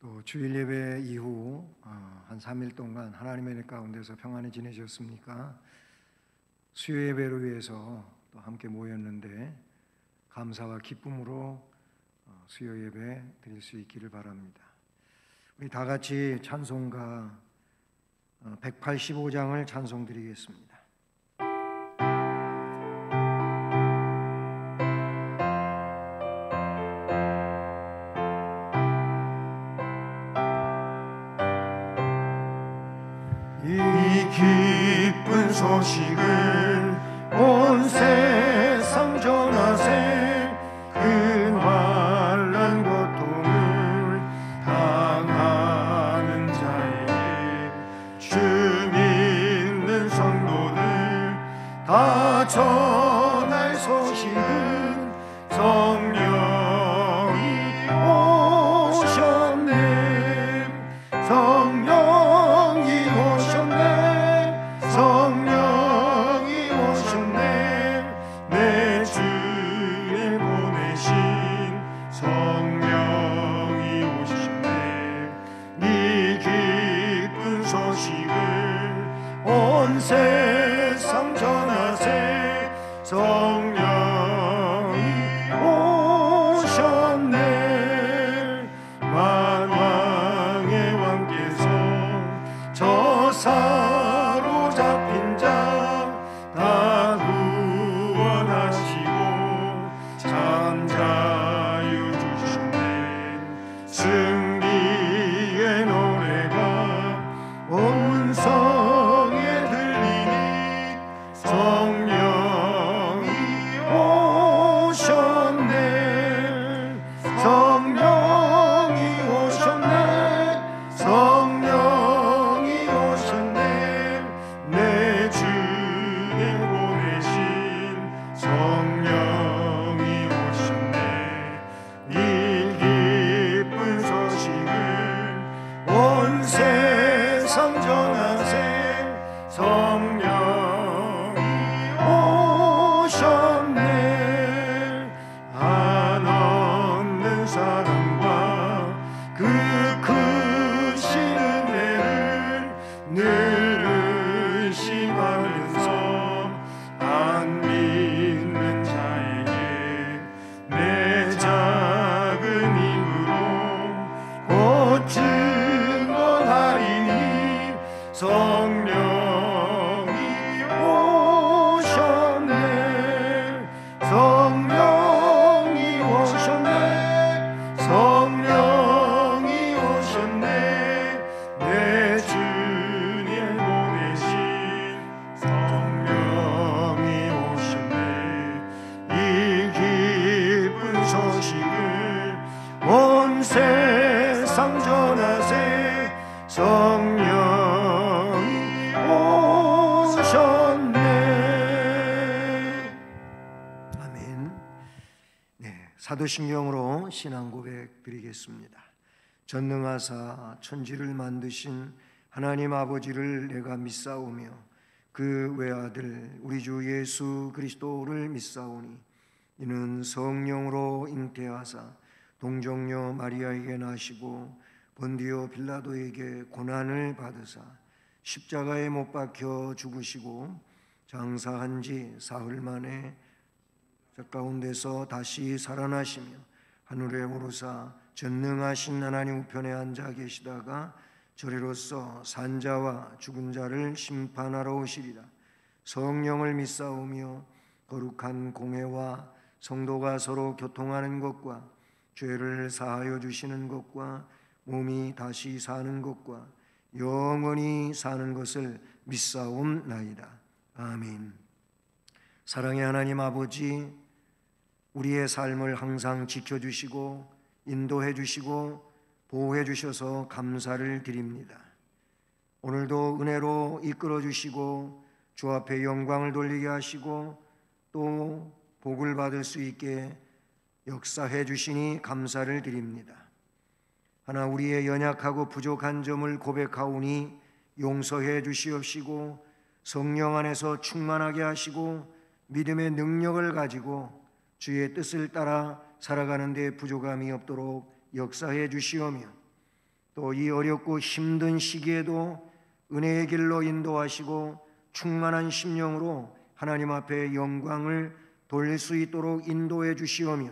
또 주일 예배 이후 한 3일 동안 하나님의 은혜 가운데서 평안히 지내셨습니까? 수요 예배를 위해서 또 함께 모였는데 감사와 기쁨으로 수요 예배 드릴 수 있기를 바랍니다. 우리 다 같이 찬송가 185장을 찬송드리겠습니다. 기쁜 소식을 온 세상 전하세. 큰 환난 고통을 당하는 자에게 주 믿는 성도들 다 전할 소식은 성령이 오셨네. 성령이 오셨네. 내 주에 보내신 성령이 오셨네. 이 기쁜 소식을 온 세상 전하세. 성령이 오셨네. 만왕의 왕께서 저 사로잡힌 자 다 구원하시고 참 자유 주셨네. 승리의 노래가 온 성에 들리니 성령이 오셨네. 성령이 오셨네. 성령이 오셨네. 내 주에 보내신 성령이 오셨네. 이 기쁜 소식을 온 세상 전하세. 성령이 오셨네. 한없는 사랑과 그 크신 은혜를 늘 의심하면서 안 믿는 자에게 내 작은 힘으로 곧 증거하리니 성령이 오셨네. 성령이 오셨네. 성령이 오셨네. 내 주님 보내신 성령이 오셨네. 이 기쁜 소식을 온 세상 전하세. 성령이 오셨네. 아멘. 사도신경으로 신앙 고백 드리겠습니다. 전능하사 천지를 만드신 하나님 아버지를 내가 믿사오며 그 외아들 우리 주 예수 그리스도를 믿사오니 이는 성령으로 잉태하사 동정녀 마리아에게 나시고 본디오 빌라도에게 고난을 받으사 십자가에 못 박혀 죽으시고 장사한 지 사흘 만에 가운데서 다시 살아나시며 하늘에 오르사 전능하신 하나님 우편에 앉아 계시다가 저리로서 산자와 죽은 자를 심판하러 오시리라. 성령을 믿사오며 거룩한 공회와 성도가 서로 교통하는 것과 죄를 사하여 주시는 것과 몸이 다시 사는 것과 영원히 사는 것을 믿사옵나이다. 아멘. 사랑의 하나님 아버지, 우리의 삶을 항상 지켜주시고 인도해 주시고 보호해 주셔서 감사를 드립니다. 오늘도 은혜로 이끌어 주시고 주 앞에 영광을 돌리게 하시고 또 복을 받을 수 있게 역사해 주시니 감사를 드립니다. 하나 우리의 연약하고 부족한 점을 고백하오니 용서해 주시옵시고 성령 안에서 충만하게 하시고 믿음의 능력을 가지고 주의 뜻을 따라 살아가는 데 부족함이 없도록 역사해 주시오며 또 이 어렵고 힘든 시기에도 은혜의 길로 인도하시고 충만한 심령으로 하나님 앞에 영광을 돌릴 수 있도록 인도해 주시오며,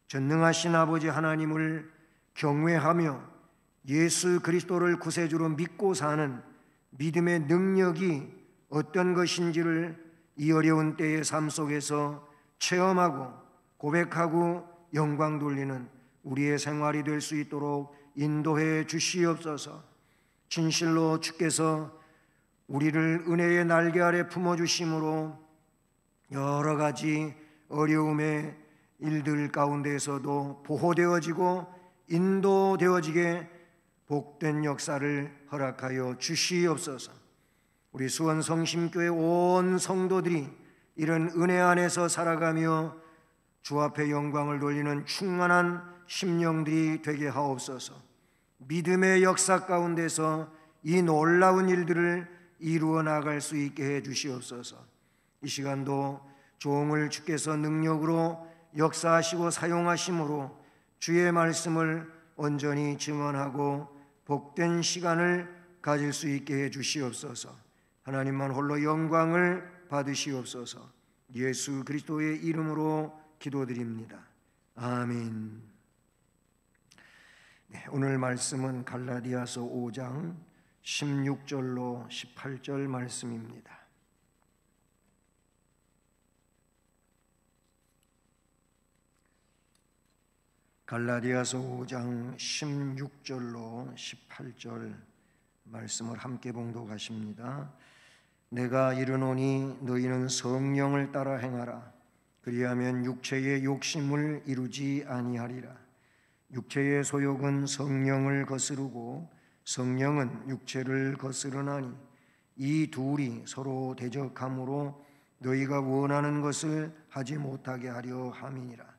전능하신 아버지 하나님을 경외하며 예수 그리스도를 구세주로 믿고 사는 믿음의 능력이 어떤 것인지를 이 어려운 때의 삶 속에서 체험하고 고백하고 영광 돌리는 우리의 생활이 될 수 있도록 인도해 주시옵소서. 진실로 주께서 우리를 은혜의 날개 아래 품어주심으로 여러 가지 어려움의 일들 가운데에서도 보호되어지고 인도되어지게 복된 역사를 허락하여 주시옵소서. 우리 수원 성심교회 온 성도들이 이런 은혜 안에서 살아가며 주 앞에 영광을 돌리는 충만한 심령들이 되게 하옵소서. 믿음의 역사 가운데서 이 놀라운 일들을 이루어 나갈 수 있게 해 주시옵소서. 이 시간도 종을 주께서 능력으로 역사하시고 사용하심으로 주의 말씀을 온전히 증언하고 복된 시간을 가질 수 있게 해 주시옵소서. 하나님만 홀로 영광을 받으시옵소서. 예수 그리스도의 이름으로 기도드립니다. 아멘. 네, 오늘 말씀은 갈라디아서 5장 16절로 18절 말씀입니다. 갈라디아서 5장 16절로 18절 말씀을 함께 봉독하십니다. 내가 이르노니 너희는 성령을 따라 행하라. 그리하면 육체의 욕심을 이루지 아니하리라. 육체의 소욕은 성령을 거스르고 성령은 육체를 거스르나니 이 둘이 서로 대적함으로 너희가 원하는 것을 하지 못하게 하려 함이니라.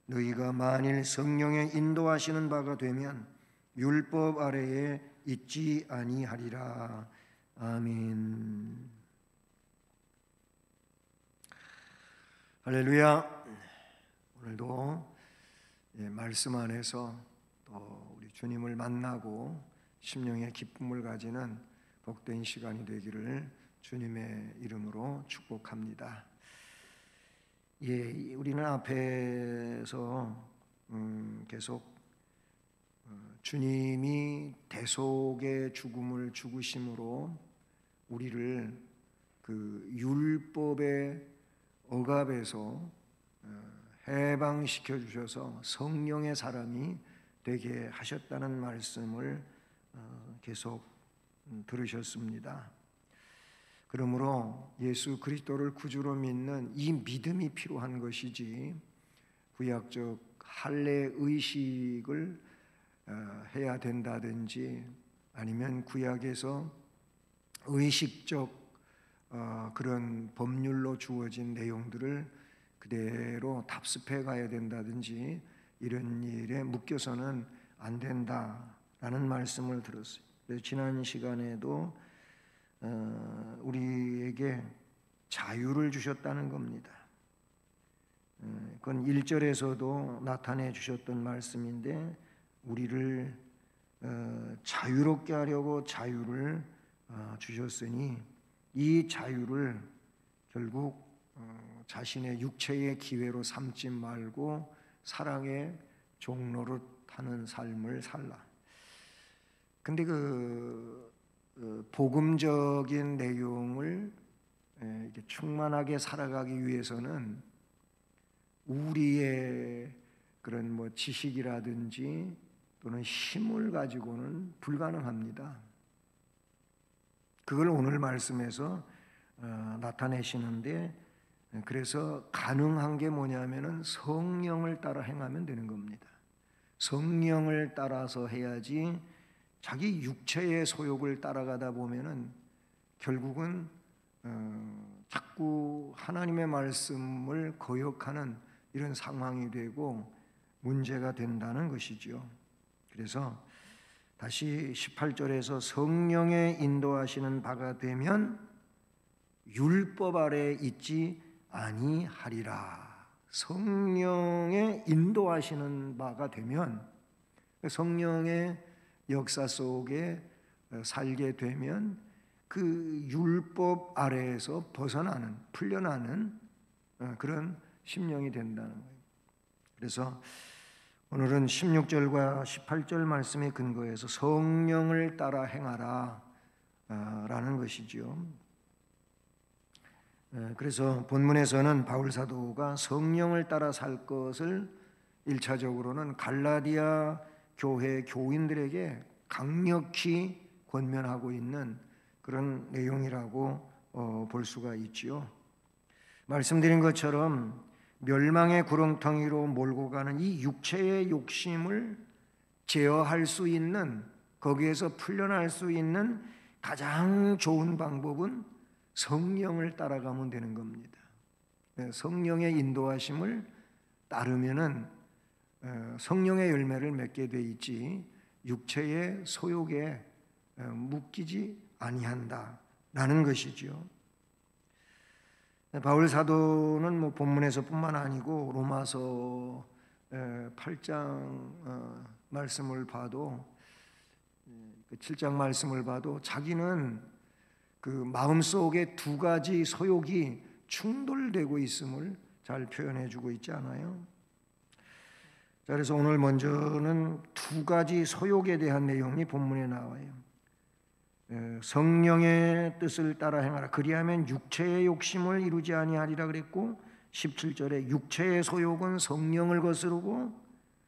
너희가 만일 성령의 인도하시는 바가 되면 율법 아래에 있지 아니하리라. 아멘. 할렐루야. 오늘도 말씀 안에서 또 우리 주님을 만나고 심령의 기쁨을 가지는 복된 시간이 되기를 주님의 이름으로 축복합니다. 우리는 앞에서 계속 주님이 대속의 죽음을 죽으심으로 우리를 그 율법의 억압에서 해방시켜 주셔서 성령의 사람이 되게 하셨다는 말씀을 계속 들으셨습니다. 그러므로 예수 그리스도를 구주로 믿는 이 믿음이 필요한 것이지 구약적 할례 의식을 해야 된다든지 아니면 구약에서 의식적 그런 법률로 주어진 내용들을 그대로 답습해 가야 된다든지 이런 일에 묶여서는 안 된다라는 말씀을 들었어요. 그래서 지난 시간에도 우리에게 자유를 주셨다는 겁니다. 그건 1절에서도 나타내 주셨던 말씀인데 우리를 자유롭게 하려고 자유를 주셨으니 이 자유를 결국 자신의 육체의 기회로 삼지 말고 사랑의 종로를 타는 삶을 살라. 근데 복음적인 내용을 이렇게 충만하게 살아가기 위해서는 우리의 그런 지식이라든지 또는 힘을 가지고는 불가능합니다. 그걸 오늘 말씀에서 나타내시는데 그래서 가능한 게 뭐냐면은 성령을 따라 행하면 되는 겁니다. 성령을 따라서 해야지 자기 육체의 소욕을 따라가다 보면은 결국은 자꾸 하나님의 말씀을 거역하는 이런 상황이 되고 문제가 된다는 것이죠. 그래서 다시 18절에서 성령의 인도하시는 바가 되면 율법 아래 있지 아니하리라. 성령의 인도하시는 바가 되면 성령의 역사 속에 살게 되면 그 율법 아래에서 벗어나는, 풀려나는 그런 심령이 된다는 거예요. 그래서 오늘은 16절과 18절 말씀에 근거해서 성령을 따라 행하라 라는 것이죠. 그래서 본문에서는 바울 사도가 성령을 따라 살 것을 1차적으로는 갈라디아 교회 교인들에게 강력히 권면하고 있는 그런 내용이라고 볼 수가 있지요. 말씀드린 것처럼 멸망의 구렁텅이로 몰고 가는 이 육체의 욕심을 제어할 수 있는, 거기에서 풀려날 수 있는 가장 좋은 방법은 성령을 따라가면 되는 겁니다. 성령의 인도하심을 따르면은 성령의 열매를 맺게 돼 있지 육체의 소욕에 묶이지 아니한다라는 것이죠. 바울 사도는 뭐 본문에서뿐만 아니고 로마서 8장 말씀을 봐도, 7장 말씀을 봐도 자기는 그 마음속에 두 가지 소욕이 충돌되고 있음을 잘 표현해주고 있지 않아요? 자, 그래서 오늘 먼저는 두 가지 소욕에 대한 내용이 본문에 나와요. 성령의 뜻을 따라 행하라. 그리하면 육체의 욕심을 이루지 아니하리라 그랬고, 17절에 육체의 소욕은 성령을 거스르고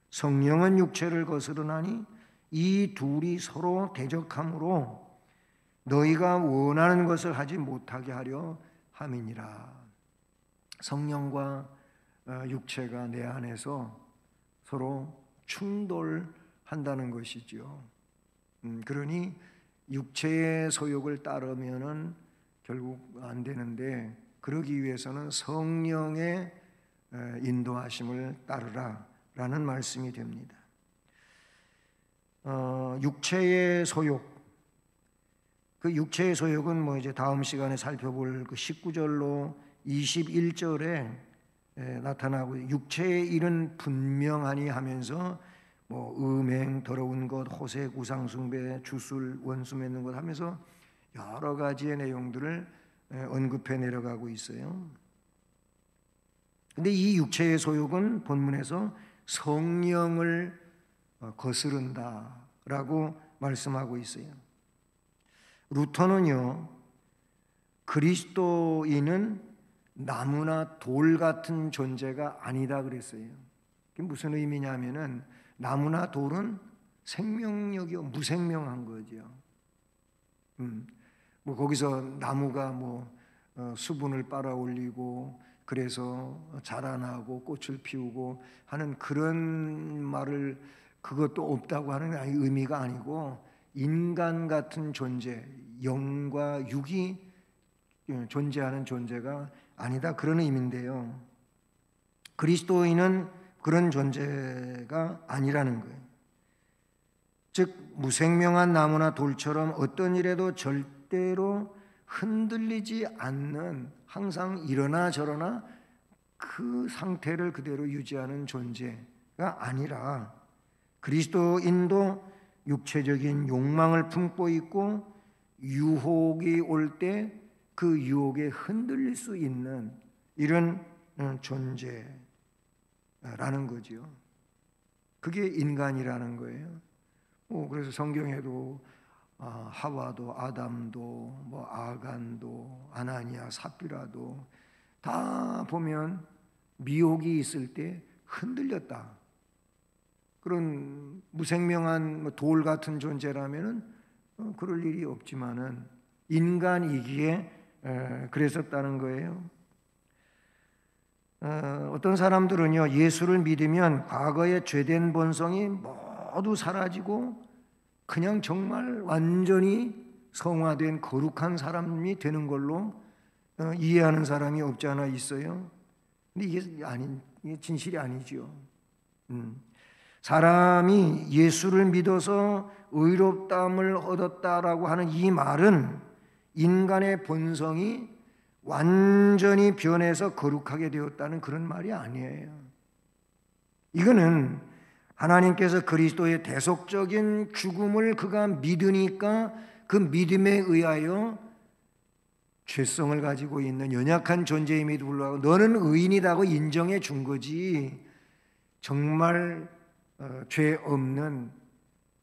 성령은 육체를 거스르나니 이 둘이 서로 대적함으로 너희가 원하는 것을 하지 못하게 하려 함이니라. 성령과 육체가 내 안에서 서로 충돌한다는 것이죠. 그러니 육체의 소욕을 따르면은 결국 안 되는데, 그러기 위해서는 성령의 인도하심을 따르라라는 말씀이 됩니다. 육체의 소욕, 그 육체의 소욕은 뭐 이제 다음 시간에 살펴볼 그 19절로 21절에 나타나고, 육체의 일은 분명하니 하면서 뭐 음행, 더러운 것, 호색, 우상숭배, 주술, 원수 맺는 것 하면서 여러 가지의 내용들을 언급해 내려가고 있어요. 근데 이 육체의 소욕은 본문에서 성령을 거스른다라고 말씀하고 있어요. 루터는요, 그리스도인은 나무나 돌 같은 존재가 아니다 그랬어요. 그게 무슨 의미냐면은 나무나 돌은 생명력이 무생명한 거죠. 뭐 거기서 나무가 뭐 수분을 빨아올리고 그래서 자라나고 꽃을 피우고 하는 그런 말을, 그것도 없다고 하는 의미가 아니고 인간 같은 존재, 영과 육이 존재하는 존재가 아니다, 그런 의미인데요. 그리스도인은 그런 존재가 아니라는 거예요. 즉 무생명한 나무나 돌처럼 어떤 일에도 절대로 흔들리지 않는, 항상 이러나 저러나 그 상태를 그대로 유지하는 존재가 아니라, 그리스도인도 육체적인 욕망을 품고 있고 유혹이 올 때 그 유혹에 흔들릴 수 있는 이런 존재라는 거죠. 그게 인간이라는 거예요. 그래서 성경에도 하와도 아담도 뭐 아간도 아나니아 삽비라도 다 보면 미혹이 있을 때 흔들렸다. 그런 무생명한 돌 같은 존재라면은 그럴 일이 없지만은 인간이기에 그랬었다는 거예요. 어떤 사람들은요, 예수를 믿으면 과거의 죄된 본성이 모두 사라지고 그냥 정말 완전히 성화된 거룩한 사람이 되는 걸로 이해하는 사람이 없지 않아 있어요. 근데 이게 진실이 아니죠. 사람이 예수를 믿어서 의롭다함을 얻었다라고 하는 이 말은 인간의 본성이 완전히 변해서 거룩하게 되었다는 그런 말이 아니에요. 이거는 하나님께서 그리스도의 대속적인 죽음을 그가 믿으니까 그 믿음에 의하여 죄성을 가지고 있는 연약한 존재임에도 불구하고 너는 의인이라고 인정해 준 거지, 정말 죄 없는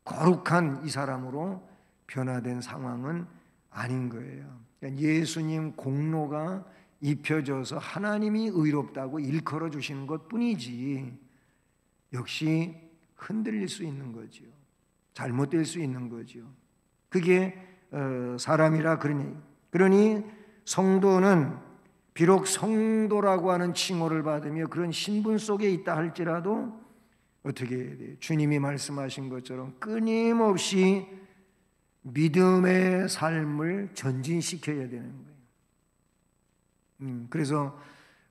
거룩한 이 사람으로 변화된 상황은 아닌 거예요. 그러니까 예수님 공로가 입혀져서 하나님이 의롭다고 일컬어 주시는 것뿐이지 역시 흔들릴 수 있는 거죠. 잘못될 수 있는 거죠. 그게 사람이라 그러니 성도는 비록 성도라고 하는 칭호를 받으며 그런 신분 속에 있다 할지라도 어떻게 해야 돼요? 주님이 말씀하신 것처럼 끊임없이 믿음의 삶을 전진시켜야 되는 거예요. 그래서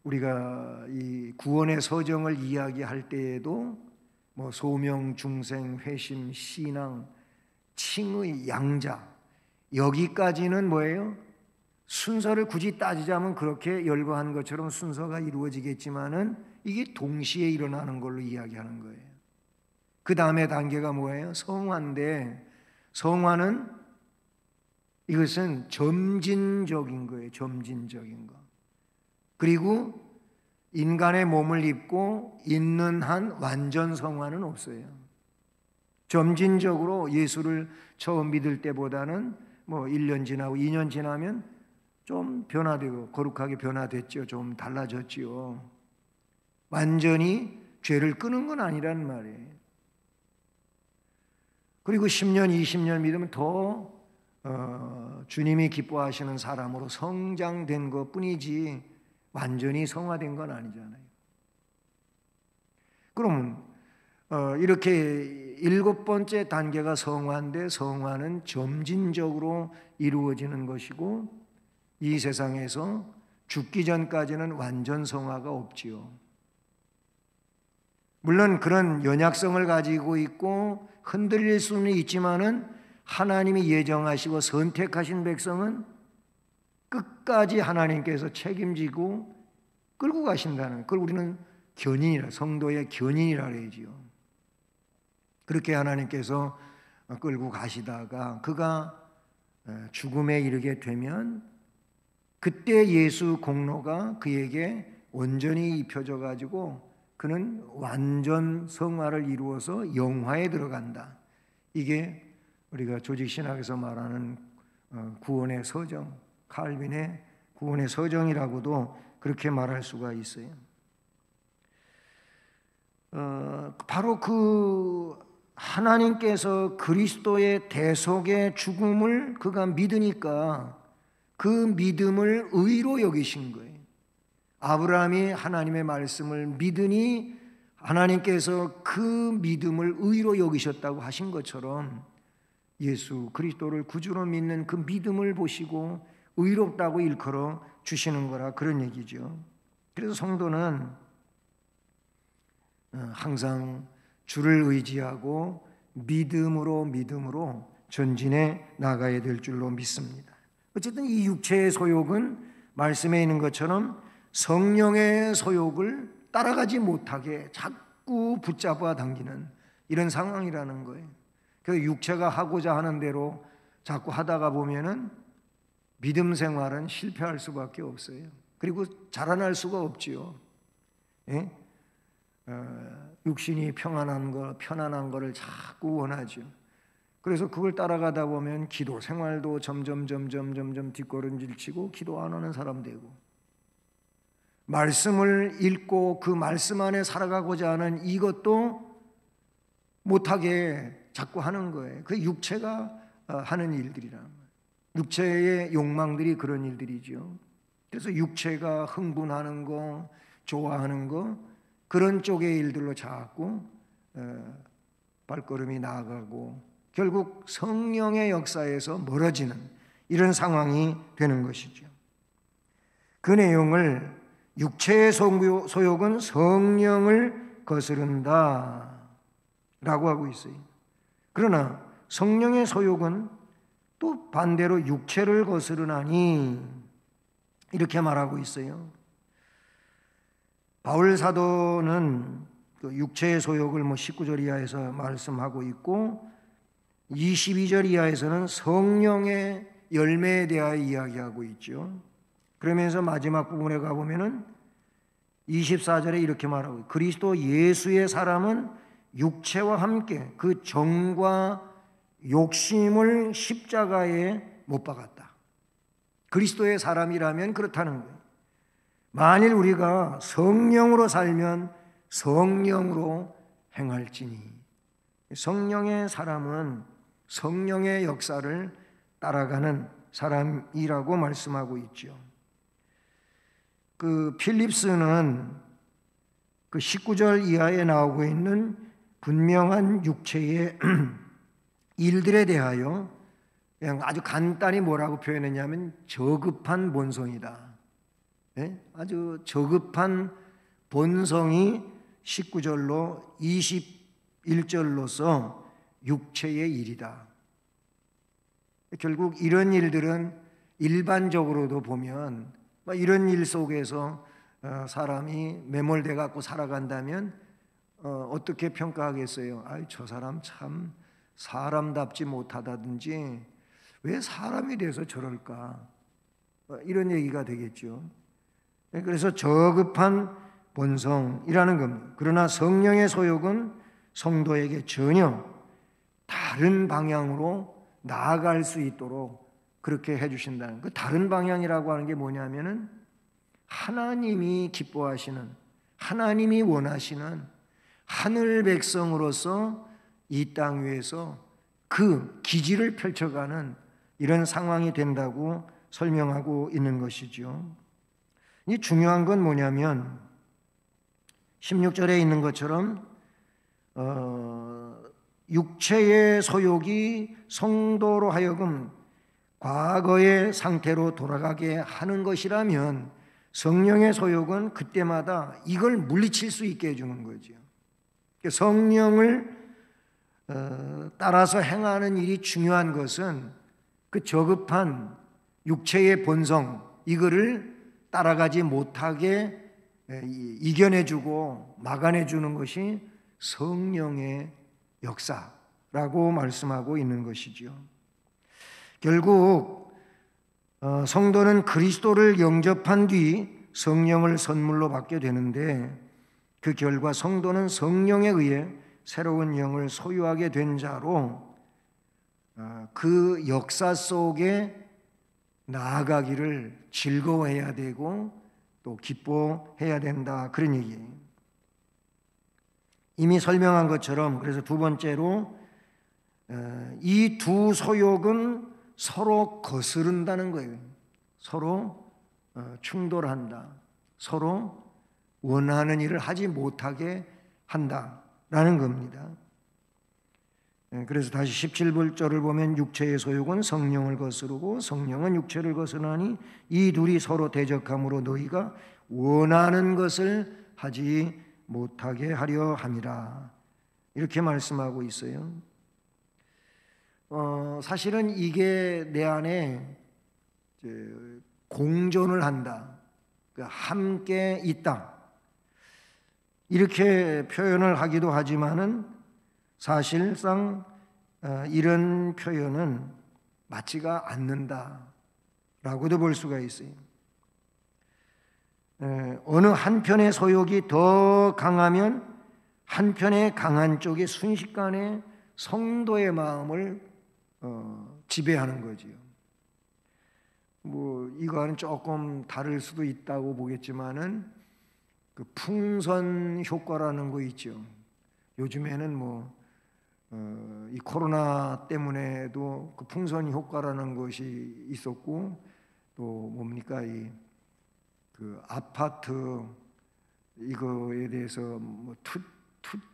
우리가 이 구원의 서정을 이야기할 때에도 뭐 소명, 중생, 회심, 신앙, 칭의, 양자, 여기까지는 뭐예요? 순서를 굳이 따지자면 그렇게 열거한 것처럼 순서가 이루어지겠지만은 이게 동시에 일어나는 걸로 이야기하는 거예요. 그 다음에 단계가 뭐예요? 성화인데, 성화는 이것은 점진적인 거예요. 점진적인 거. 그리고 인간의 몸을 입고 있는 한 완전 성화는 없어요. 점진적으로 예수를 처음 믿을 때보다는 뭐 1년 지나고 2년 지나면 좀 변화되고 거룩하게 변화됐죠. 좀 달라졌지요. 완전히 죄를 끄는 건 아니란 말이에요. 그리고 10년, 20년 믿으면 더 주님이 기뻐하시는 사람으로 성장된 것뿐이지 완전히 성화된 건 아니잖아요. 그러면 이렇게 7번째 단계가 성화인데 성화는 점진적으로 이루어지는 것이고 이 세상에서 죽기 전까지는 완전 성화가 없지요. 물론 그런 연약성을 가지고 있고 흔들릴 수는 있지만은 하나님이 예정하시고 선택하신 백성은 끝까지 하나님께서 책임지고 끌고 가신다는, 그걸 우리는 견인이라, 성도의 견인이라 그러지요. 그렇게 하나님께서 끌고 가시다가 그가 죽음에 이르게 되면 그때 예수 공로가 그에게 온전히 입혀져 가지고 그는 완전 성화를 이루어서 영화에 들어간다. 이게 우리가 조직신학에서 말하는 구원의 서정, 칼빈의 구원의 서정이라고도 그렇게 말할 수가 있어요. 바로 그 하나님께서 그리스도의 대속의 죽음을 그가 믿으니까 그 믿음을 의로 여기신 거예요. 아브라함이 하나님의 말씀을 믿으니 하나님께서 그 믿음을 의로 여기셨다고 하신 것처럼 예수 그리스도를 구주로 믿는 그 믿음을 보시고 의롭다고 일컬어 주시는 거라 그런 얘기죠. 그래서 성도는 항상 주를 의지하고 믿음으로 전진해 나가야 될 줄로 믿습니다. 어쨌든 이 육체의 소욕은 말씀에 있는 것처럼 성령의 소욕을 따라가지 못하게 자꾸 붙잡아 당기는 이런 상황이라는 거예요. 그래서 육체가 하고자 하는 대로 자꾸 하다가 보면은 믿음 생활은 실패할 수밖에 없어요. 그리고 자라날 수가 없지요. 예? 육신이 편안한 거를 자꾸 원하죠. 그래서 그걸 따라가다 보면 기도 생활도 점점 뒷걸음질 치고 기도 안 하는 사람 되고, 말씀을 읽고 그 말씀 안에 살아가고자 하는 이것도 못하게 자꾸 하는 거예요. 그 육체가 하는 일들이란 말이에요. 육체의 욕망들이 그런 일들이죠. 그래서 육체가 흥분하는 거, 좋아하는 거, 그런 쪽의 일들로 자꾸 발걸음이 나아가고 결국 성령의 역사에서 멀어지는 이런 상황이 되는 것이죠. 그 내용을 육체의 소욕은 성령을 거스른다 라고 하고 있어요. 그러나 성령의 소욕은 또 반대로 육체를 거스르나니 이렇게 말하고 있어요. 바울 사도는 그 또 육체의 소욕을 19절 이하에서 말씀하고 있고 22절 이하에서는 성령의 열매에 대하여 이야기하고 있죠. 그러면서 마지막 부분에 가보면은 24절에 이렇게 말하고 그리스도 예수의 사람은 육체와 함께 그 정과 욕심을 십자가에 못 박았다. 그리스도의 사람이라면 그렇다는 거예요. 만일 우리가 성령으로 살면 성령으로 행할지니, 성령의 사람은 성령의 역사를 따라가는 사람이라고 말씀하고 있죠. 그 필립스는 그 19절 이하에 나오고 있는 분명한 육체의 일들에 대하여 그냥 아주 간단히 뭐라고 표현했냐면 저급한 본성이다. 네? 아주 저급한 본성이 19절로 21절로서 육체의 일이다. 결국 이런 일들은 일반적으로도 보면 이런 일 속에서 사람이 매몰돼 갖고 살아간다면 어떻게 평가하겠어요? 아이, 저 사람 참 사람답지 못하다든지 왜 사람이 돼서 저럴까? 이런 얘기가 되겠죠. 그래서 저급한 본성이라는 겁니다. 그러나 성령의 소욕은 성도에게 전혀 다른 방향으로 나아갈 수 있도록 그렇게 해주신다는 그 다른 방향이라고 하는 게 뭐냐면은 하나님이 기뻐하시는, 하나님이 원하시는 하늘 백성으로서 이 땅 위에서 그 기지를 펼쳐가는 이런 상황이 된다고 설명하고 있는 것이죠. 이 중요한 건 뭐냐면 16절에 있는 것처럼 육체의 소욕이 성도로 하여금 과거의 상태로 돌아가게 하는 것이라면 성령의 소욕은 그때마다 이걸 물리칠 수 있게 해주는 거죠. 성령을 따라서 행하는 일이 중요한 것은 그 저급한 육체의 본성 이거를 따라가지 못하게 이겨내주고 막아내주는 것이 성령의 역사라고 말씀하고 있는 것이죠. 결국 성도는 그리스도를 영접한 뒤 성령을 선물로 받게 되는데 그 결과 성도는 성령에 의해 새로운 영을 소유하게 된 자로 그 역사 속에 나아가기를 즐거워해야 되고 또 기뻐해야 된다, 그런 얘기예요. 이미 설명한 것처럼 그래서 두 번째로 이 두 소욕은 서로 거스른다는 거예요. 서로 충돌한다. 서로 원하는 일을 하지 못하게 한다라는 겁니다. 그래서 다시 17절을 보면 육체의 소욕은 성령을 거스르고 성령은 육체를 거스르나니 이 둘이 서로 대적함으로 너희가 원하는 것을 하지 못하게 하려 함이라. 이렇게 말씀하고 있어요. 사실은 이게 내 안에 공존을 한다, 함께 있다, 이렇게 표현을 하기도 하지만은 사실상 이런 표현은 맞지가 않는다라고도 볼 수가 있어요. 어느 한편의 소욕이 더 강하면 한편의 강한 쪽이 순식간에 성도의 마음을 지배하는 거지요. 뭐 이거는 조금 다를 수도 있다고 보겠지만은 그 풍선 효과라는 거 있죠. 요즘에는 이 코로나 때문에도 그 풍선 효과라는 것이 있었고 또 뭡니까 그 아파트 이거에 대해서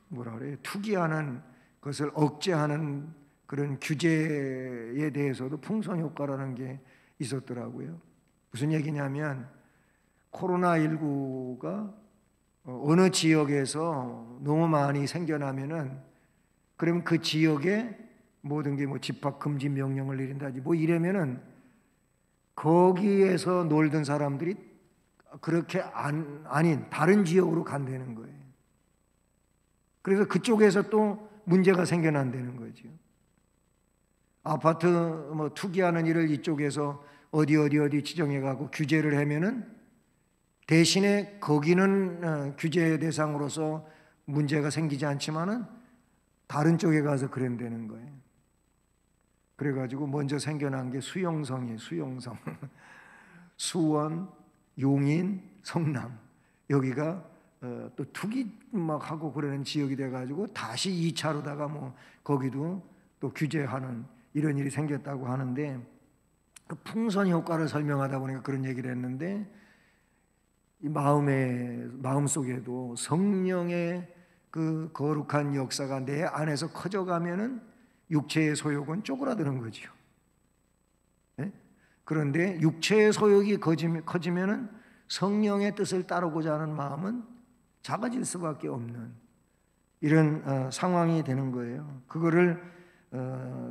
뭐라 그래요? 투기하는 것을 억제하는 그런 규제에 대해서도 풍선 효과라는 게 있었더라고요. 무슨 얘기냐면 코로나19가 어느 지역에서 너무 많이 생겨나면은 그러면 그 지역에 모든 게 집합 금지 명령을 내린다지 이러면은 거기에서 놀던 사람들이 그렇게 아닌 다른 지역으로 간다는 거예요. 그래서 그쪽에서 또 문제가 생겨난다는 거죠. 아파트 뭐 투기하는 일을 이쪽에서 어디 지정해 가고 규제를 하면은 대신에 거기는 규제 대상으로서 문제가 생기지 않지만은 다른 쪽에 가서 그런다는 거예요. 그래가지고 먼저 생겨난 게 수용성이에요. 수용성. 수원, 용인, 성남 여기가 또 투기 막 하고 그러는 지역이 돼가지고 다시 2차로다가 뭐 거기도 또 규제하는 이런 일이 생겼다고 하는데, 그 풍선 효과를 설명하다 보니까 그런 얘기를 했는데, 이 마음 속에도 성령의 그 거룩한 역사가 내 안에서 커져가면은 육체의 소욕은 쪼그라드는 거죠. 네? 그런데 육체의 소욕이 커지면은 성령의 뜻을 따르고자 하는 마음은 작아질 수밖에 없는 이런 상황이 되는 거예요. 그거를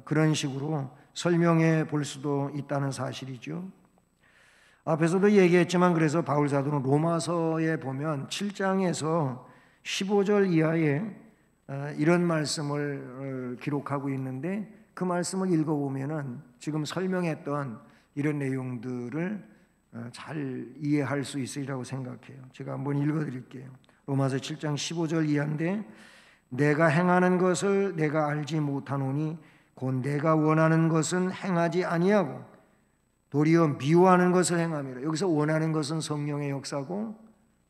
그런 식으로 설명해 볼 수도 있다는 사실이죠. 앞에서도 얘기했지만 그래서 바울 사도는 로마서에 보면 7장에서 15절 이하에 이런 말씀을 기록하고 있는데, 그 말씀을 읽어보면은 지금 설명했던 이런 내용들을 잘 이해할 수 있으리라고 생각해요. 제가 한번 읽어드릴게요. 로마서 7장 15절 이하인데, 내가 행하는 것을 내가 알지 못하노니 곧 내가 원하는 것은 행하지 아니하고 도리어 미워하는 것을 행함이라. 여기서 원하는 것은 성령의 역사고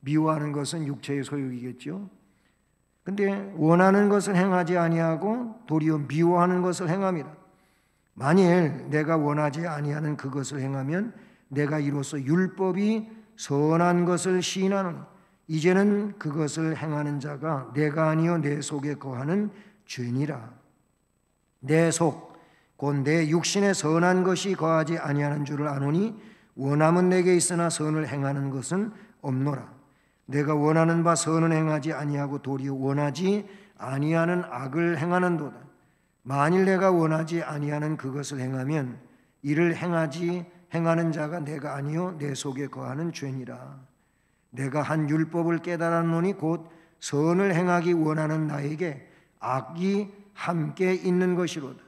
미워하는 것은 육체의 소욕이겠죠. 근데 원하는 것을 행하지 아니하고 도리어 미워하는 것을 행함이라. 만일 내가 원하지 아니하는 그것을 행하면 내가 이로써 율법이 선한 것을 시인하노니 이제는 그것을 행하는 자가 내가 아니요 내 속에 거하는 죄니라. 내 속 곧 내 육신에 선한 것이 거하지 아니하는 줄을 아노니 원함은 내게 있으나 선을 행하는 것은 없노라. 내가 원하는 바 선은 행하지 아니하고 도리어 원하지 아니하는 악을 행하는도다. 만일 내가 원하지 아니하는 그것을 행하면 이를 행하는 자가 내가 아니요 내 속에 거하는 죄니라. 내가 한 율법을 깨달았노니 곧 선을 행하기 원하는 나에게 악이 함께 있는 것이로다.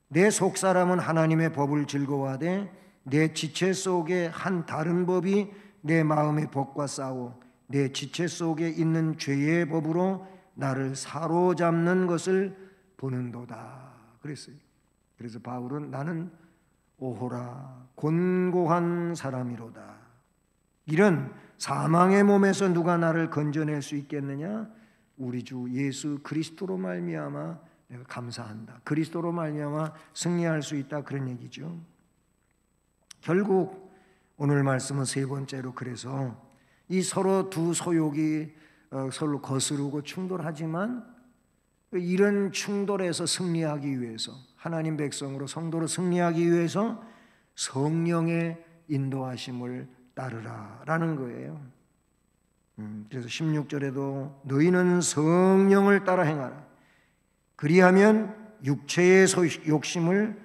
내 속사람은 하나님의 법을 즐거워하되 내 지체 속에 한 다른 법이 내 마음의 법과 싸워 내 지체 속에 있는 죄의 법으로 나를 사로잡는 것을 보는도다. 그랬어요. 그래서 바울은 나는 오호라 곤고한 사람이로다. 이런 사망의 몸에서 누가 나를 건져낼 수 있겠느냐? 우리 주 예수 그리스도로 말미암아 내가 감사한다. 그리스도로 말미암아 승리할 수 있다. 그런 얘기죠. 결국 오늘 말씀은 세 번째로, 그래서 이 서로 두 소욕이 서로 거스르고 충돌하지만 이런 충돌에서 승리하기 위해서, 하나님 백성으로 성도로 승리하기 위해서 성령의 인도하심을 따르라라는 거예요. 그래서 16절에도 너희는 성령을 따라 행하라. 그리하면 육체의 욕심을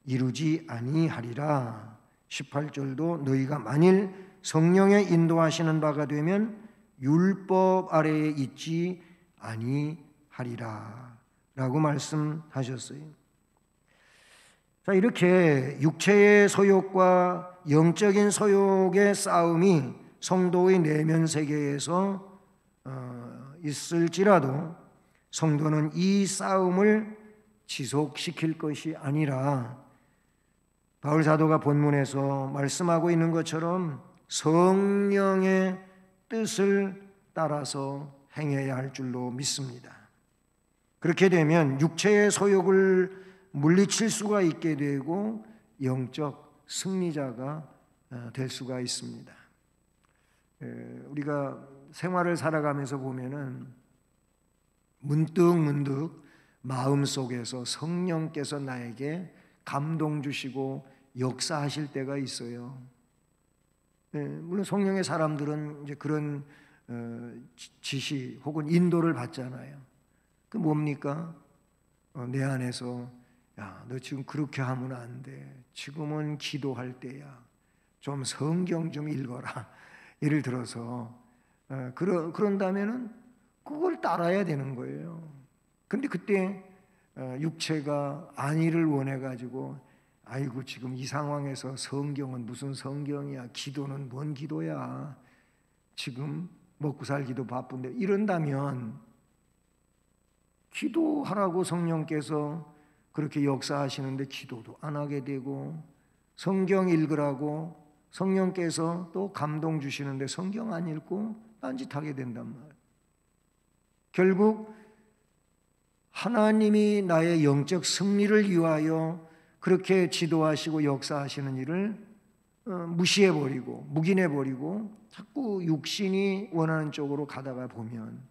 이루지 아니하리라. 18절도 너희가 만일 성령의 인도하시는 바가 되면 율법 아래에 있지 아니하리라 라고 말씀하셨어요. 자, 이렇게 육체의 소욕과 영적인 소욕의 싸움이 성도의 내면 세계에서 있을지라도 성도는 이 싸움을 지속시킬 것이 아니라 바울 사도가 본문에서 말씀하고 있는 것처럼 성령의 뜻을 따라서 행해야 할 줄로 믿습니다. 그렇게 되면 육체의 소욕을 물리칠 수가 있게 되고 영적 승리자가 될 수가 있습니다. 우리가 생활을 살아가면서 보면은 문득 마음속에서 성령께서 나에게 감동 주시고 역사하실 때가 있어요. 물론 성령의 사람들은 이제 그런 지시 혹은 인도를 받잖아요. 그 뭡니까? 내 안에서 야, 너 지금 그렇게 하면 안 돼. 지금은 기도할 때야. 좀 성경 좀 읽어라. 예를 들어서 그런다면은 그걸 따라야 되는 거예요. 근데 그때 육체가 안위를 원해가지고 아이고 지금 이 상황에서 성경은 무슨 성경이야, 기도는 뭔 기도야, 지금 먹고 살기도 바쁜데 이런다면 기도하라고 성령께서 그렇게 역사하시는데 기도도 안 하게 되고, 성경 읽으라고 성령께서 또 감동 주시는데 성경 안 읽고 딴짓하게 된단 말이에요. 결국 하나님이 나의 영적 승리를 위하여 그렇게 지도하시고 역사하시는 일을 무시해버리고 묵인해버리고 자꾸 육신이 원하는 쪽으로 가다가 보면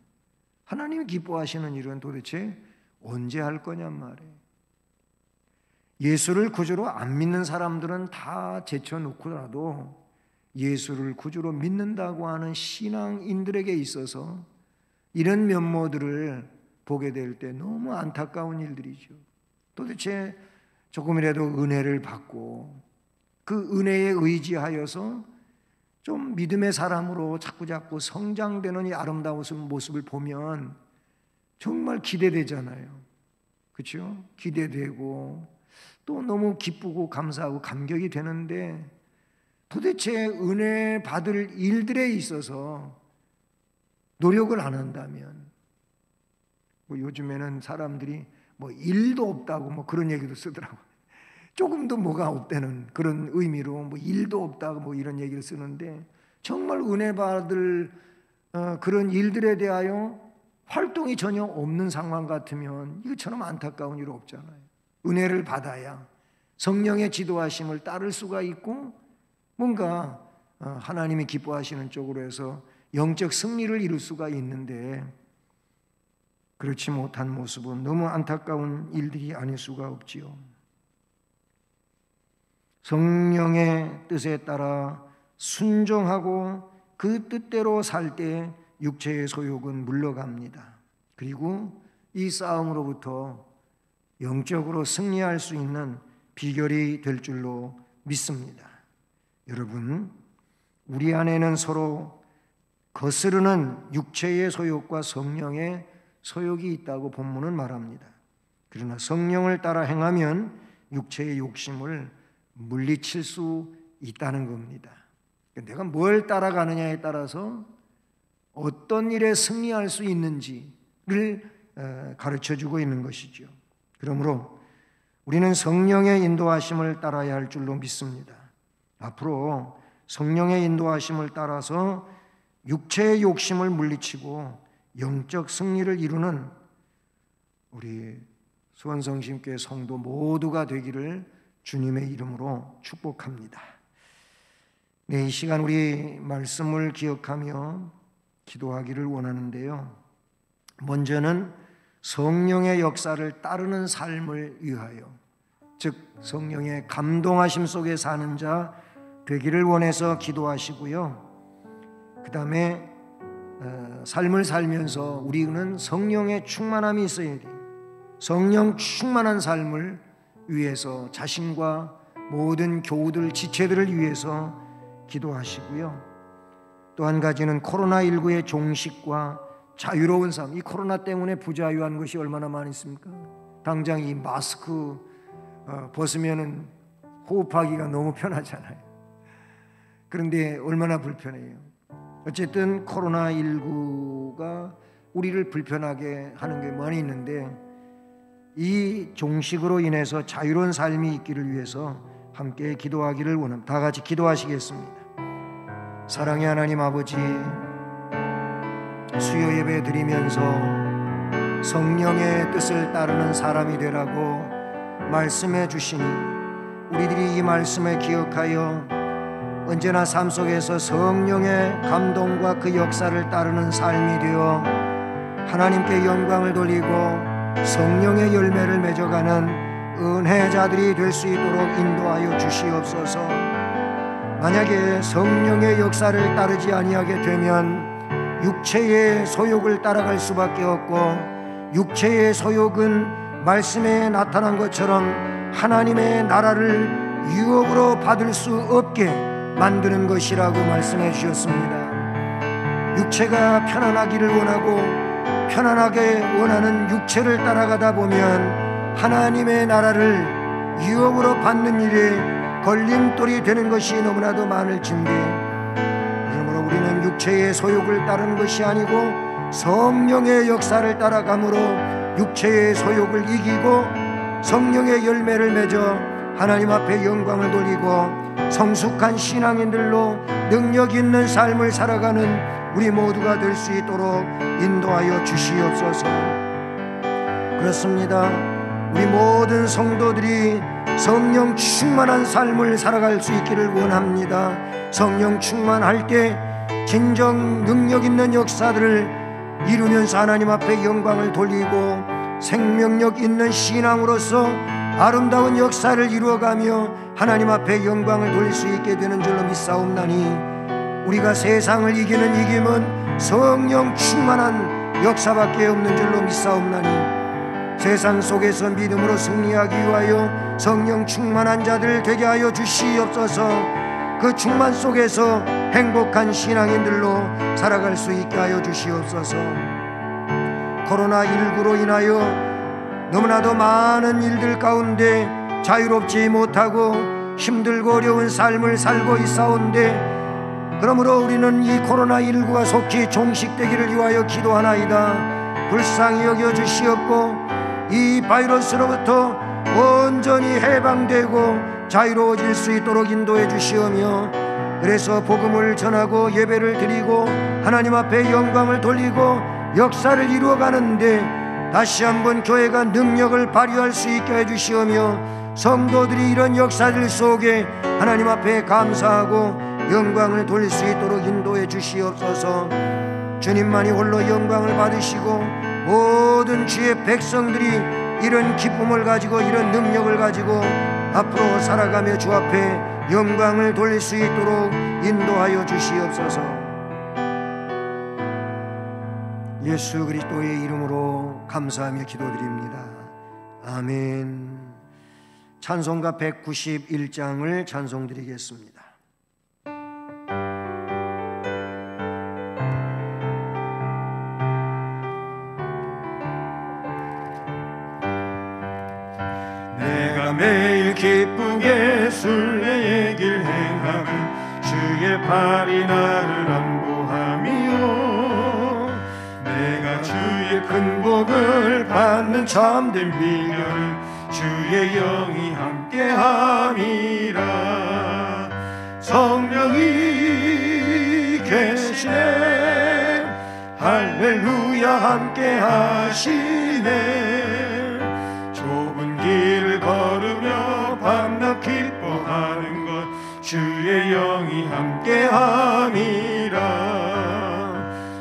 하나님이 기뻐하시는 일은 도대체 언제 할 거냔 말이에요. 예수를 구주로 안 믿는 사람들은 다 제쳐놓고라도 예수를 구주로 믿는다고 하는 신앙인들에게 있어서 이런 면모들을 보게 될 때 너무 안타까운 일들이죠. 도대체 조금이라도 은혜를 받고 그 은혜에 의지하여서 좀 믿음의 사람으로 자꾸자꾸 성장되는 이 아름다운 모습을 보면 정말 기대되잖아요. 그렇죠? 기대되고 또 너무 기쁘고 감사하고 감격이 되는데, 도대체 은혜 받을 일들에 있어서 노력을 안 한다면, 요즘에는 사람들이 일도 없다고 그런 얘기도 쓰더라고요. 조금도 뭐가 없다는 그런 의미로 일도 없다고 이런 얘기를 쓰는데, 정말 은혜 받을 그런 일들에 대하여 활동이 전혀 없는 상황 같으면 이것처럼 안타까운 일 없잖아요. 은혜를 받아야 성령의 지도하심을 따를 수가 있고 뭔가 하나님이 기뻐하시는 쪽으로 해서 영적 승리를 이룰 수가 있는데, 그렇지 못한 모습은 너무 안타까운 일들이 아닐 수가 없지요. 성령의 뜻에 따라 순종하고 그 뜻대로 살 때 육체의 소욕은 물러갑니다. 그리고 이 싸움으로부터 영적으로 승리할 수 있는 비결이 될 줄로 믿습니다. 여러분, 우리 안에는 서로 거스르는 육체의 소욕과 성령의 소욕이 있다고 본문은 말합니다. 그러나 성령을 따라 행하면 육체의 욕심을 물리칠 수 있다는 겁니다. 내가 뭘 따라가느냐에 따라서 어떤 일에 승리할 수 있는지를 가르쳐주고 있는 것이죠. 그러므로 우리는 성령의 인도하심을 따라야 할 줄로 믿습니다. 앞으로 성령의 인도하심을 따라서 육체의 욕심을 물리치고 영적 승리를 이루는 우리 수원성심교회 성도 모두가 되기를 주님의 이름으로 축복합니다. 네, 이 시간 우리 말씀을 기억하며 기도하기를 원하는데요. 먼저는 성령의 역사를 따르는 삶을 위하여, 즉 성령의 감동하심 속에 사는 자 되기를 원해서 기도하시고요. 그 다음에 삶을 살면서 우리는 성령의 충만함이 있어야 돼요. 성령 충만한 삶을 위해서 자신과 모든 교우들, 지체들을 위해서 기도하시고요. 또 한 가지는 코로나19의 종식과 자유로운 삶, 이 코로나 때문에 부자유한 것이 얼마나 많이 있습니까? 당장 이 마스크 벗으면은 호흡하기가 너무 편하잖아요. 그런데 얼마나 불편해요. 어쨌든 코로나19가 우리를 불편하게 하는 게 많이 있는데, 이 종식으로 인해서 자유로운 삶이 있기를 위해서 함께 기도하기를 원합니다. 다 같이 기도하시겠습니다. 사랑의 하나님 아버지, 수요 예배 드리면서 성령의 뜻을 따르는 사람이 되라고 말씀해 주시니, 우리들이 이 말씀을 기억하여 언제나 삶 속에서 성령의 감동과 그 역사를 따르는 삶이 되어 하나님께 영광을 돌리고 성령의 열매를 맺어가는 은혜자들이 될 수 있도록 인도하여 주시옵소서. 만약에 성령의 역사를 따르지 아니하게 되면 육체의 소욕을 따라갈 수밖에 없고, 육체의 소욕은 말씀에 나타난 것처럼 하나님의 나라를 유업으로 받을 수 없게 만드는 것이라고 말씀해 주셨습니다. 육체가 편안하기를 원하고 편안하게 원하는 육체를 따라가다 보면 하나님의 나라를 유혹으로 받는 일에 걸림돌이 되는 것이 너무나도 많을진데, 그러므로 우리는 육체의 소욕을 따르는 것이 아니고 성령의 역사를 따라가므로 육체의 소욕을 이기고 성령의 열매를 맺어 하나님 앞에 영광을 돌리고 성숙한 신앙인들로 능력 있는 삶을 살아가는 우리 모두가 될 수 있도록 인도하여 주시옵소서. 그렇습니다. 우리 모든 성도들이 성령 충만한 삶을 살아갈 수 있기를 원합니다. 성령 충만할 때 진정 능력 있는 역사들을 이루면서 하나님 앞에 영광을 돌리고 생명력 있는 신앙으로서 아름다운 역사를 이루어가며 하나님 앞에 영광을 돌릴 수 있게 되는 줄로 믿사옵나니, 우리가 세상을 이기는 이김은 성령 충만한 역사밖에 없는 줄로 믿사옵나니, 세상 속에서 믿음으로 승리하기 위하여 성령 충만한 자들 되게 하여 주시옵소서. 그 충만 속에서 행복한 신앙인들로 살아갈 수 있게 하여 주시옵소서. 코로나19로 인하여 너무나도 많은 일들 가운데 자유롭지 못하고 힘들고 어려운 삶을 살고 있사온데, 그러므로 우리는 이 코로나19가 속히 종식되기를 위하여 기도하나이다. 불쌍히 여겨 주시옵고 이 바이러스로부터 온전히 해방되고 자유로워질 수 있도록 인도해 주시오며, 그래서 복음을 전하고 예배를 드리고 하나님 앞에 영광을 돌리고 역사를 이루어가는데 다시 한번 교회가 능력을 발휘할 수 있게 해주시오며, 성도들이 이런 역사들 속에 하나님 앞에 감사하고 영광을 돌릴 수 있도록 인도해 주시옵소서. 주님만이 홀로 영광을 받으시고 모든 주의 백성들이 이런 기쁨을 가지고 이런 능력을 가지고 앞으로 살아가며 주 앞에 영광을 돌릴 수 있도록 인도하여 주시옵소서. 예수 그리스도의 이름으로 감사하며 기도드립니다. 아멘. 찬송가 191장을 찬송드리겠습니다. 내가 매일 기쁘게 순례의 길 행함은 주의 팔이 나를 안보함이요, 내가 주의 큰 복을 받는 참된 비결은 주의 영이 함께함이라. 성령이 계시네, 할렐루야 함께하시네. 좁은 길을 걸으며 밤낮 기뻐하는 것 주의 영이 함께함이라.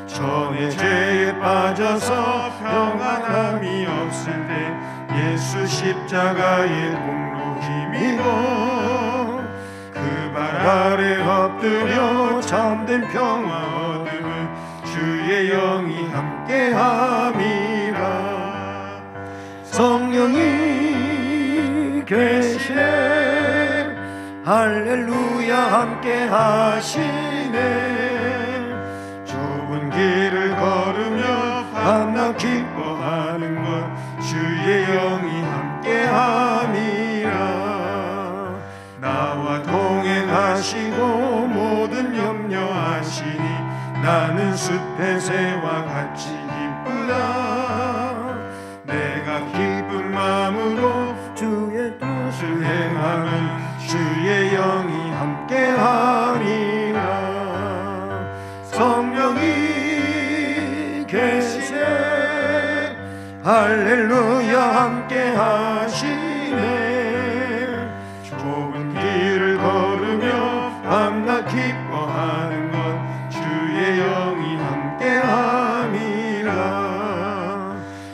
전에 죄에 빠져서 평안함이 없을 때 예수 십자가의 공로 힘입어 그 발 아래 엎드려 참된 평화 얻음은 주의 영이 함께함이라. 성령이 계시네, 할렐루야 함께하시네. 좁은 길을 걸으며 밤낮 기뻐하는 것 주의 영이 함께함이라. 나와 동행하시고 모든 염려하시니 나는 숲의 새와 같이 기쁘다. 내가 기쁜 마음으로 주의 뜻을 행하면 주의 영이 함께하리라. 성령이 계시네, 할렐루야 함께하시네. 좁은 길을 걸으며 밤낮 기뻐하는 것 주의 영이 함께함이라.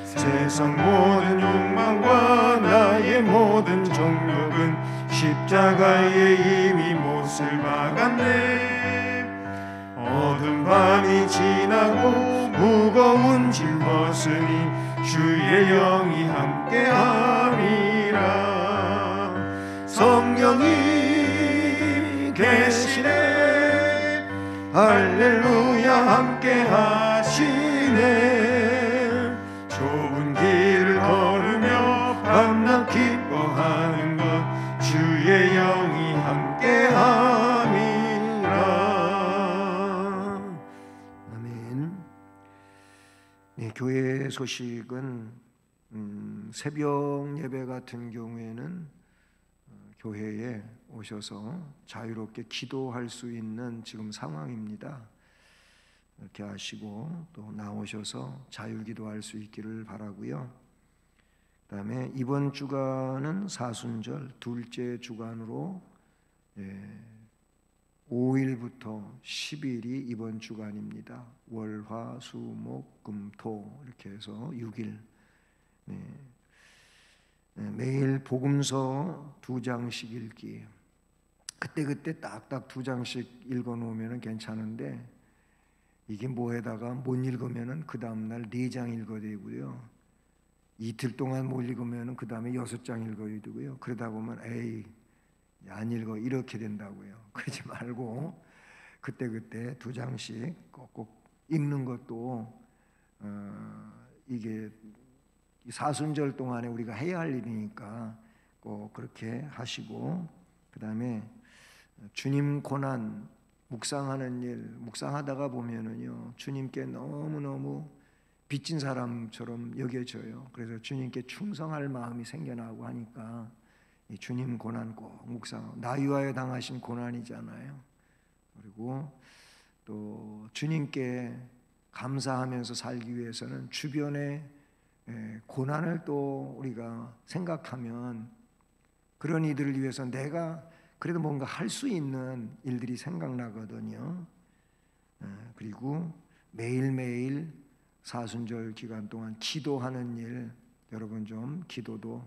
세상 모든 욕망과 나의 모든 정욕은 십자가에 이미 못을 박았네. 어두운 밤이 지나고 무거운 짐 벗으니 주의 영이 함께함이라. 성령이 계시네, 할렐루야 함께하시네. 사는 것 주의 영이 함께함이라. 아멘. 네, 교회 소식은 새벽 예배 같은 경우에는 교회에 오셔서 자유롭게 기도할 수 있는 지금 상황입니다. 이렇게 하시고 또 나오셔서 자유기도할 수 있기를 바라고요. 그다음에 이번 주간은 사순절 둘째 주간으로 5일부터 10일이 이번 주간입니다. 월, 화, 수, 목, 금, 토 이렇게 해서 6일. 매일 복음서 2장씩 읽기. 그때 딱딱 2장씩 읽어놓으면 괜찮은데 이게 뭐에다가 못 읽으면 그 다음날 4장 읽어야 되고요. 이틀 동안 못 읽으면 그 다음에 6장 읽어야 되고요. 그러다 보면 에이 안 읽어 이렇게 된다고요. 그러지 말고 그때 2장씩 꼭 읽는 것도 이게 사순절 동안에 우리가 해야 할 일이니까 꼭 그렇게 하시고, 그 다음에 주님 고난 묵상하는 일, 묵상하다가 보면은요 주님께 너무너무 빚진 사람처럼 여겨져요. 그래서 주님께 충성할 마음이 생겨나고 하니까 이 주님 고난 꼭 묵상, 나 위하여 당하신 고난이잖아요. 그리고 또 주님께 감사하면서 살기 위해서는 주변에 고난을 또 우리가 생각하면 그런 이들을 위해서 내가 그래도 뭔가 할 수 있는 일들이 생각나거든요. 그리고 매일매일 사순절 기간 동안 기도하는 일, 여러분 좀 기도도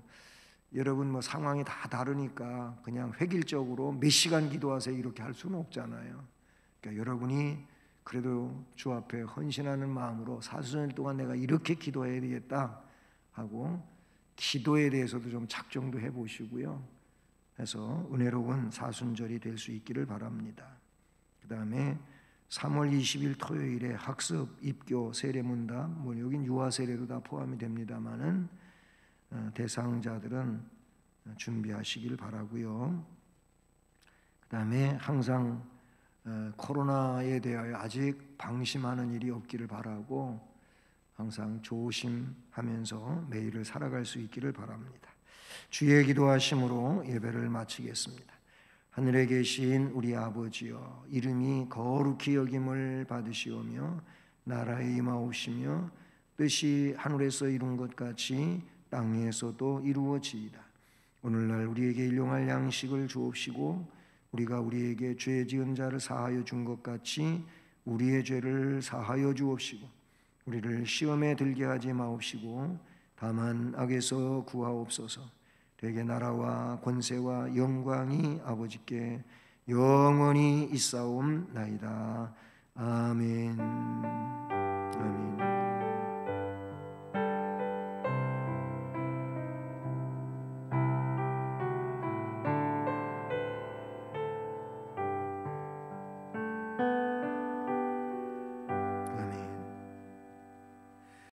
여러분 뭐 상황이 다 다르니까 그냥 획일적으로 몇 시간 기도하세요 이렇게 할 수는 없잖아요. 그러니까 여러분이 그래도 주 앞에 헌신하는 마음으로 사순절 동안 내가 이렇게 기도해야 되겠다 하고 기도에 대해서도 좀 작정도 해보시고요. 해서 은혜로운 사순절이 될 수 있기를 바랍니다. 그 다음에 3월 20일 토요일에 학습, 입교, 세례문답, 뭐 여긴 유아 세례도 다 포함이 됩니다만은 대상자들은 준비하시길 바라고요. 그 다음에 항상 코로나에 대하여 아직 방심하는 일이 없기를 바라고 항상 조심하면서 매일을 살아갈 수 있기를 바랍니다. 주의 기도하심으로 예배를 마치겠습니다. 하늘에 계신 우리 아버지여, 이름이 거룩히 여김을 받으시오며 나라에 임하옵시며 뜻이 하늘에서 이룬 것 같이 땅에서도 이루어지이다. 오늘날 우리에게 일용할 양식을 주옵시고 우리가 우리에게 죄 지은 자를 사하여 준 것 같이 우리의 죄를 사하여 주옵시고 우리를 시험에 들게 하지 마옵시고 다만 악에서 구하옵소서. 되게 나라와 권세와 영광이 아버지께 영원히 있사옵나이다. 아멘. 아멘.